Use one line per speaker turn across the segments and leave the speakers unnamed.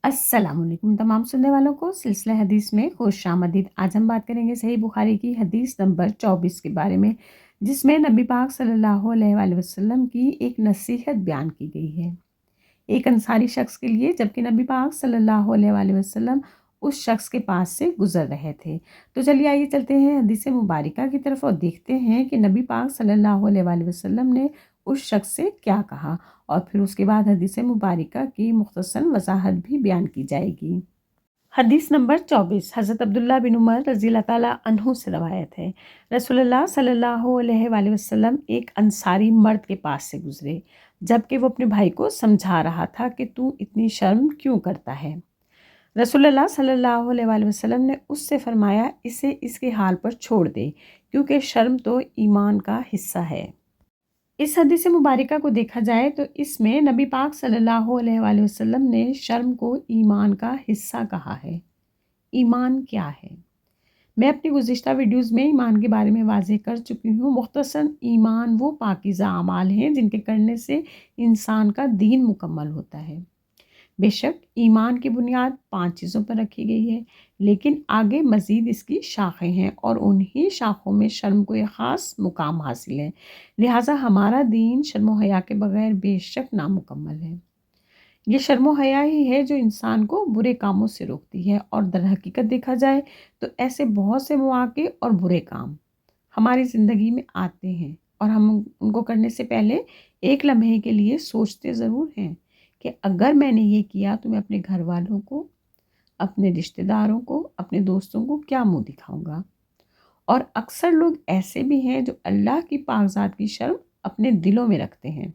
अस्सलाम वालेकुम तमाम सुनने वालों को सिलसिला हदीस में खुश आमदीद। आज हम बात करेंगे सही बुखारी की हदीस नंबर 24 के बारे में, जिसमें नबी पाक सल्लल्लाहु अलैहि वसल्लम की एक नसीहत बयान की गई है एक अंसारी शख्स के लिए, जबकि नबी पाक सल्लल्लाहु अलैहि वसल्लम उस शख्स के पास से गुजर रहे थे। तो चलिए आइए चलते हैं हदीस मुबारका की तरफ और देखते हैं कि नबी पाक सल्लल्लाहु अलैहि वसल्लम ने उस शख्स से क्या कहा, और फिर उसके बाद हदीस मुबारका की मुख्तसर वजाहत भी बयान की जाएगी। हदीस नंबर 24 हज़रत अब्दुल्ला बिन उमर रज़ी अल्लाह ताला अन्हु से रवायत है। रसूलुल्लाह सल्लल्लाहु अलैहि वसल्लम एक अंसारी मर्द के पास से गुजरे, जबकि वो अपने भाई को समझा रहा था कि तू इतनी शर्म क्यों करता है। रसूलुल्लाह सल्लल्लाहु अलैहि वसल्लम ने उससे फरमाया, इसे इसके हाल पर छोड़ दे, क्योंकि शर्म तो ईमान का हिस्सा है। इस हदीस मुबारका को देखा जाए तो इसमें नबी पाक सल्लल्लाहु अलैहि वसल्लम ने शर्म को ईमान का हिस्सा कहा है। ईमान क्या है? मैं अपनी गुज़िश्ता वीडियोज़ में ईमान के बारे में वाज़ेह कर चुकी हूँ। मुख्तसर ईमान वो पाकीज़ा अमाल हैं जिनके करने से इंसान का दीन मुकम्मल होता है। बेशक ईमान की बुनियाद 5 चीज़ों पर रखी गई है, लेकिन आगे मज़ीद इसकी शाखें हैं और उन्हीं शाखों में शर्म को एक ख़ास मुकाम हासिल है। लिहाजा हमारा दीन शर्म व हया के बगैर बेशक नामुकम्मल है। ये शर्म व हया ही है जो इंसान को बुरे कामों से रोकती है, और दर हकीकत देखा जाए तो ऐसे बहुत से मौके और बुरे काम हमारी ज़िंदगी में आते हैं, और हम उनको करने से पहले एक लम्हे के लिए सोचते ज़रूर हैं कि अगर मैंने ये किया तो मैं अपने घर वालों को, अपने रिश्तेदारों को, अपने दोस्तों को क्या मुंह दिखाऊंगा। और अक्सर लोग ऐसे भी हैं जो अल्लाह की पाकज़ात की शर्म अपने दिलों में रखते हैं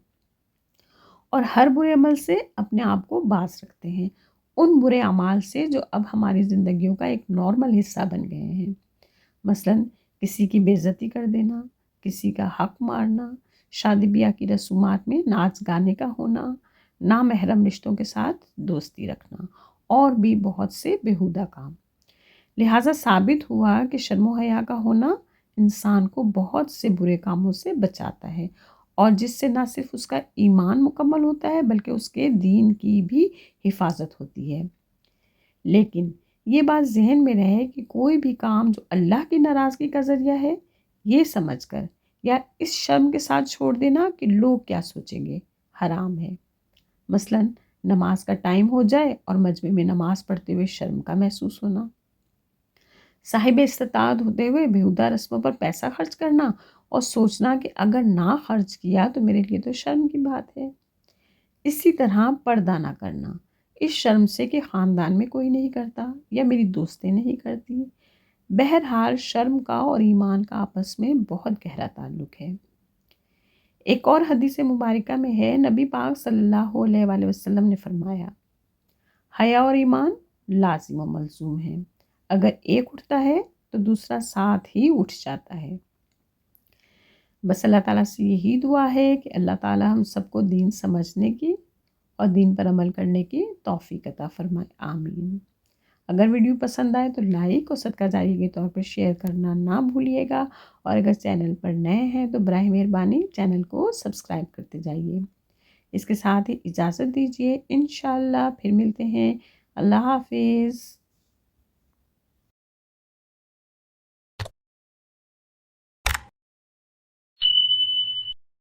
और हर बुरे अमल से अपने आप को बाज रखते हैं, उन बुरे अमाल से जो अब हमारी ज़िंदगियों का एक नॉर्मल हिस्सा बन गए हैं। मसलन किसी की बेइज्जती कर देना, किसी का हक मारना, शादी ब्याह की रसूमात में नाच गाने का होना, नामहरम रिश्तों के साथ दोस्ती रखना, और भी बहुत से बेहुदा काम। लिहाजा साबित हुआ कि शर्म व हया का होना इंसान को बहुत से बुरे कामों से बचाता है, और जिससे ना सिर्फ उसका ईमान मुकम्मल होता है बल्कि उसके दीन की भी हिफाजत होती है। लेकिन ये बात जहन में रहे कि कोई भी काम जो अल्लाह की नाराज़गी का ज़रिया है, ये समझकर या इस शर्म के साथ छोड़ देना कि लोग क्या सोचेंगे, हराम है। मसलन नमाज का टाइम हो जाए और मजमे में नमाज पढ़ते हुए शर्म का महसूस होना, साहिब इस्तात होते हुए बेहुदा रस्मों पर पैसा खर्च करना और सोचना कि अगर ना खर्च किया तो मेरे लिए तो शर्म की बात है। इसी तरह पर्दा ना करना, इस शर्म से कि ख़ानदान में कोई नहीं करता या मेरी दोस्तें नहीं करती। बहरहाल शर्म का और ईमान का आपस में बहुत गहरा ताल्लुक़ है। एक और हदीस मुबारका में है, नबी पाक सल्लल्लाहु अलैहि वसल्लम ने फरमाया, हया और ईमान लाजिम व मलजूम है। अगर एक उठता है तो दूसरा साथ ही उठ जाता है। बस अल्लाह ताला से यही दुआ है कि अल्लाह ताला हम सबको दीन समझने की और दीन पर अमल करने की तौफीक अता फरमाए, आमीन। अगर वीडियो पसंद आए तो लाइक और सदका जारी के तौर पर शेयर करना ना भूलिएगा, और अगर चैनल पर नए हैं तो बराए मेहरबानी चैनल को सब्सक्राइब करते जाइए। इसके साथ ही इजाज़त दीजिए, इंशाअल्लाह फिर मिलते हैं। अल्लाह हाफिज़।